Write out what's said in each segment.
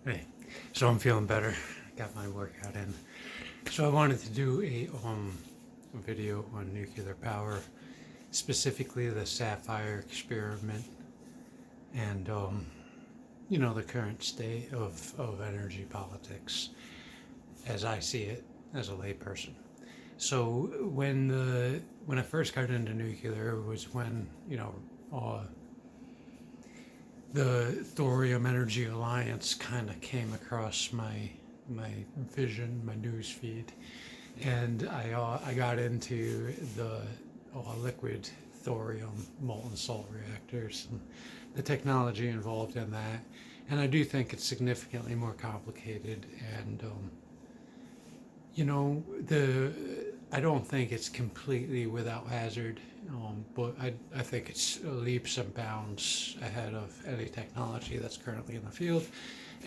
Hey, so I'm feeling better. Got my workout in. So I wanted to do a video on nuclear power, specifically the Sapphire experiment, and the current state of energy politics, as I see it as a layperson. So when I first got into nuclear was when the Thorium Energy Alliance kind of came across my vision, my news feed, and I got into the liquid thorium molten salt reactors and the technology involved in that. And I do think it's significantly more complicated, and the I don't think it's completely without hazard, but I think it's leaps and bounds ahead of any technology that's currently in the field,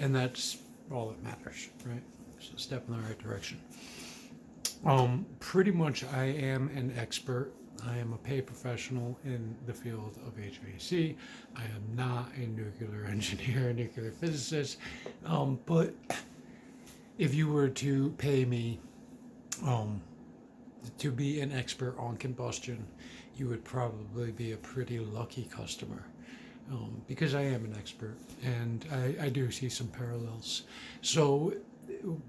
and that's all that matters, right? So a step in the right direction. Pretty much, I am an expert. I am a paid professional in the field of HVAC. I am not a nuclear engineer, a nuclear physicist, but if you were to pay me to be an expert on combustion, you would probably be a pretty lucky customer, because I am an expert and I do see some parallels. So,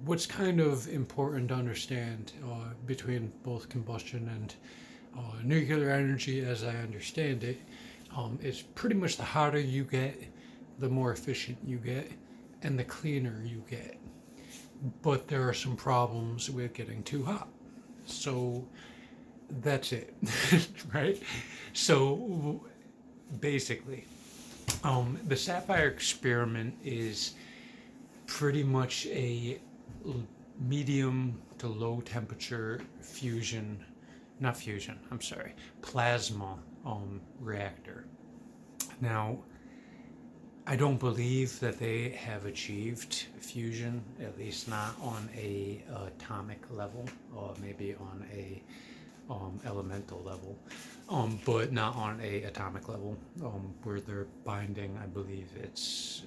what's kind of important to understand between both combustion and nuclear energy, as I understand it, is pretty much the hotter you get, the more efficient you get, and the cleaner you get. But there are some problems with getting too hot. So that's it, right? So basically, the Sapphire experiment is pretty much a medium to low temperature fusion, not fusion, I'm sorry, plasma reactor. Now, I don't believe that they have achieved fusion, at least not on a atomic level, or maybe on a elemental level, but not on a atomic level, where they're binding. I believe it's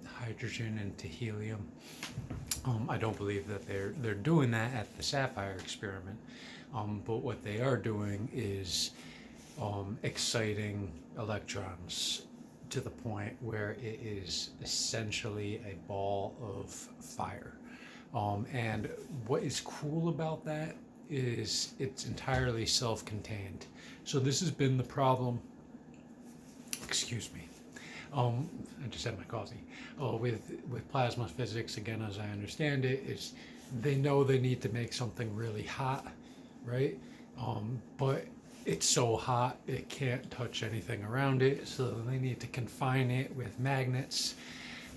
hydrogen into helium. I don't believe that they're doing that at the Sapphire experiment, but what they are doing is exciting electrons to the point where it is essentially a ball of fire. And what is cool about that is it's entirely self-contained. So this has been the problem. Excuse me. I just had my coffee. With plasma physics, again, as I understand it, is they know they need to make something really hot, right? But it's so hot it can't touch anything around it, so they need to confine it with magnets.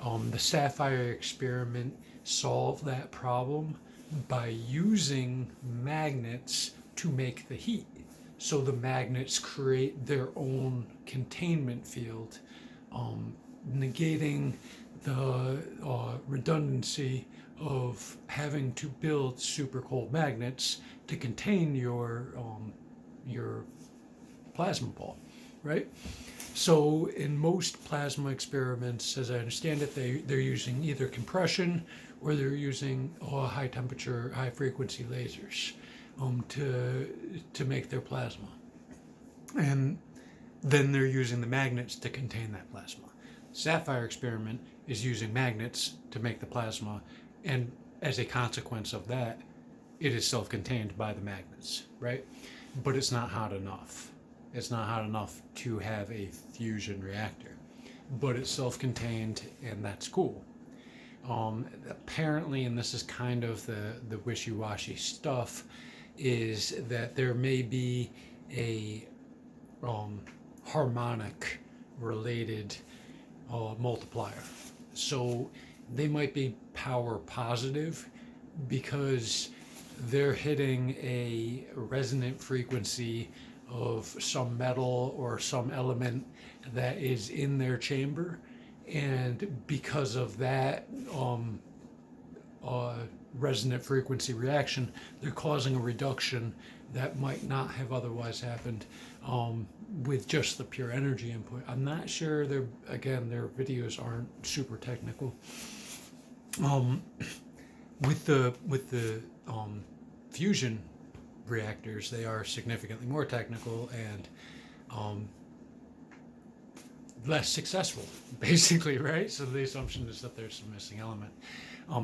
The Sapphire experiment solved that problem by using magnets to make the heat. So the magnets create their own containment field, negating the redundancy of having to build super cold magnets to contain your plasma ball, right? So in most plasma experiments, as I understand it, they're using either compression or they're using high temperature, high frequency lasers to make their plasma. And then they're using the magnets to contain that plasma. Sapphire experiment is using magnets to make the plasma, and as a consequence of that, it is self-contained by the magnets, right? But it's not hot enough. It's not hot enough to have a fusion reactor, but it's self-contained, and that's cool. Apparently, and this is kind of the wishy-washy stuff, is that there may be a harmonic related multiplier. So they might be power positive because they're hitting a resonant frequency of some metal or some element that is in their chamber, and because of that resonant frequency reaction, they're causing a reduction that might not have otherwise happened with just the pure energy input. I'm not sure. Their videos aren't super technical. Um, with the fusion reactors, they are significantly more technical and um, less successful, basically, right? So the assumption is that there's some missing element.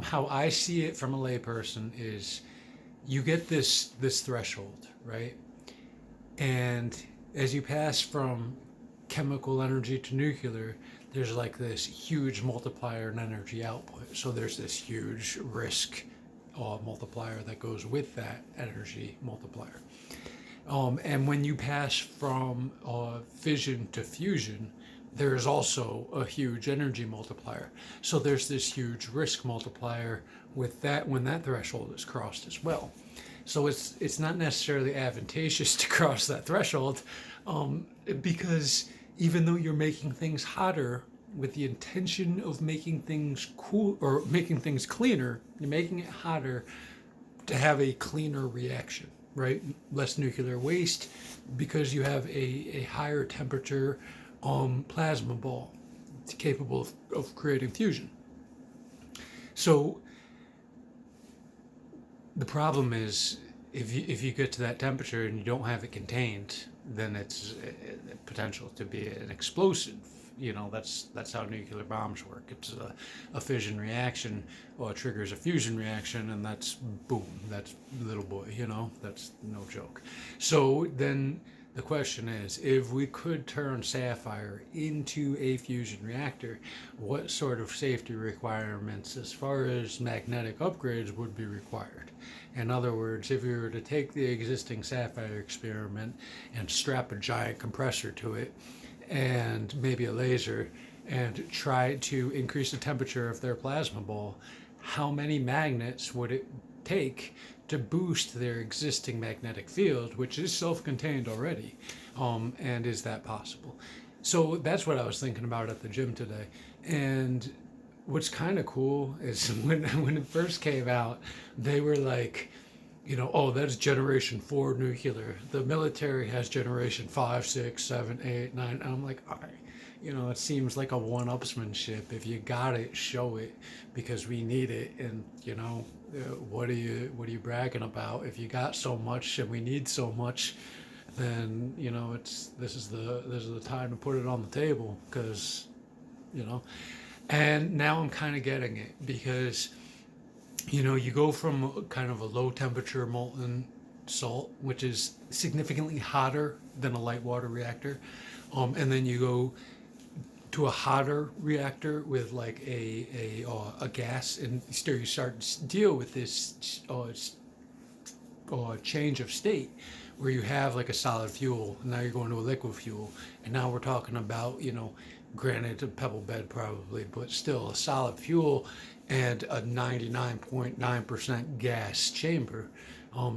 How I see it from a layperson is you get this threshold, right? And as you pass from chemical energy to nuclear, there's like this huge multiplier in energy output. So there's this huge risk multiplier that goes with that energy multiplier. And when you pass from fission to fusion, there's also a huge energy multiplier. So there's this huge risk multiplier with that when that threshold is crossed as well. So it's not necessarily advantageous to cross that threshold, because even though you're making things hotter with the intention of making things cool or making things cleaner, you're making it hotter to have a cleaner reaction, right? Less nuclear waste because you have a higher temperature plasma ball capable of creating fusion. So the problem is if you get to that temperature and you don't have it contained, then it's a potential to be an explosive. That's how nuclear bombs work. It's a fission reaction or triggers a fusion reaction, and that's boom, that's little boy, that's no joke. So then the question is, if we could turn Sapphire into a fusion reactor, what sort of safety requirements as far as magnetic upgrades would be required? In other words, if we were to take the existing Sapphire experiment and strap a giant compressor to it and maybe a laser and try to increase the temperature of their plasma ball, how many magnets would it take to boost their existing magnetic field, which is self-contained already? And is that possible? So that's what I was thinking about at the gym today. And what's kind of cool is when it first came out, they were like, oh, that's generation 4 nuclear. The military has generation 5, 6, 7, 8, 9. And I'm like, all right, it seems like a one-upsmanship. If you got it, show it, because we need it. And what are you bragging about? If you got so much and we need so much, then this is the time to put it on the table, because and now I'm kind of getting it, because you go from kind of a low temperature molten salt, which is significantly hotter than a light water reactor, and then you go to a hotter reactor with like a gas, and you start to deal with this change of state where you have like a solid fuel, and now you're going to a liquid fuel, and now we're talking about granted a pebble bed probably, but still a solid fuel and a 99.9% gas chamber.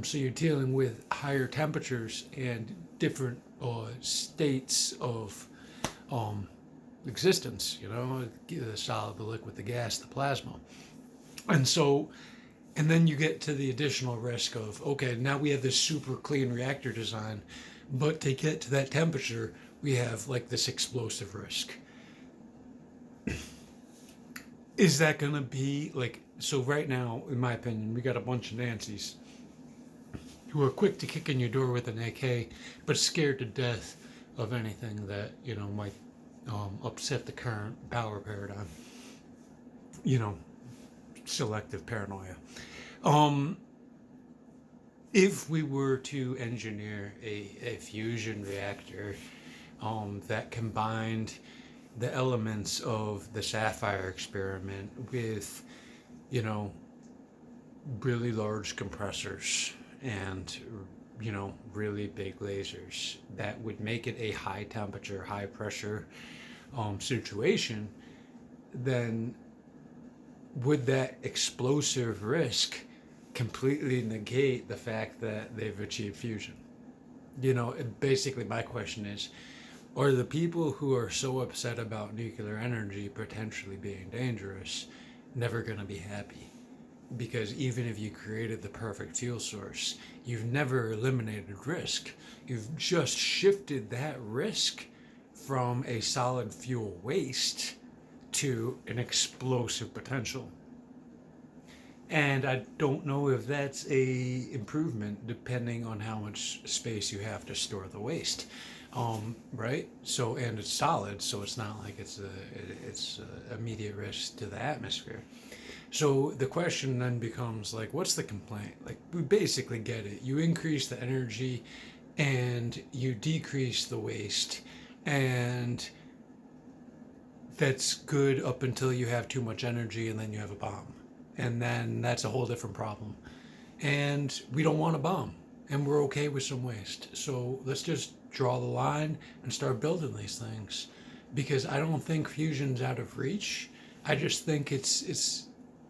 So you're dealing with higher temperatures and different states of existence, the solid, the liquid, the gas, the plasma. And then you get to the additional risk of, okay, now we have this super clean reactor design, but to get to that temperature, we have like this explosive risk. Is that going to be like, so right now, in my opinion, we got a bunch of Nancys who are quick to kick in your door with an AK, but scared to death of anything that, might upset the current power paradigm. Selective paranoia. If we were to engineer a fusion reactor that combined the elements of the Sapphire experiment with, really large compressors and, really big lasers that would make it a high temperature, high pressure situation, then would that explosive risk completely negate the fact that they've achieved fusion? Basically my question is, are the people who are so upset about nuclear energy potentially being dangerous never going to be happy? because even if you created the perfect fuel source, you've never eliminated risk. You've just shifted that risk from a solid fuel waste to an explosive potential. And I don't know if that's a improvement depending on how much space you have to store the waste. Right? So, and it's solid, so it's not like it's a immediate risk to the atmosphere. So the question then becomes like, what's the complaint? Like, we basically get it. You increase the energy and you decrease the waste, and that's good up until you have too much energy and then you have a bomb. And then that's a whole different problem. And we don't want a bomb, and we're okay with some waste. So let's just draw the line and start building these things, because I don't think fusion's out of reach. I just think it's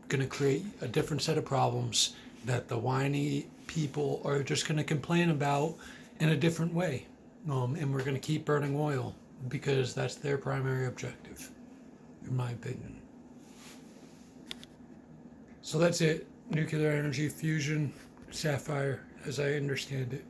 going to create a different set of problems that the whiny people are just going to complain about in a different way. And we're going to keep burning oil because that's their primary objective, in my opinion. So that's it. Nuclear energy fusion, Sapphire, as I understand it.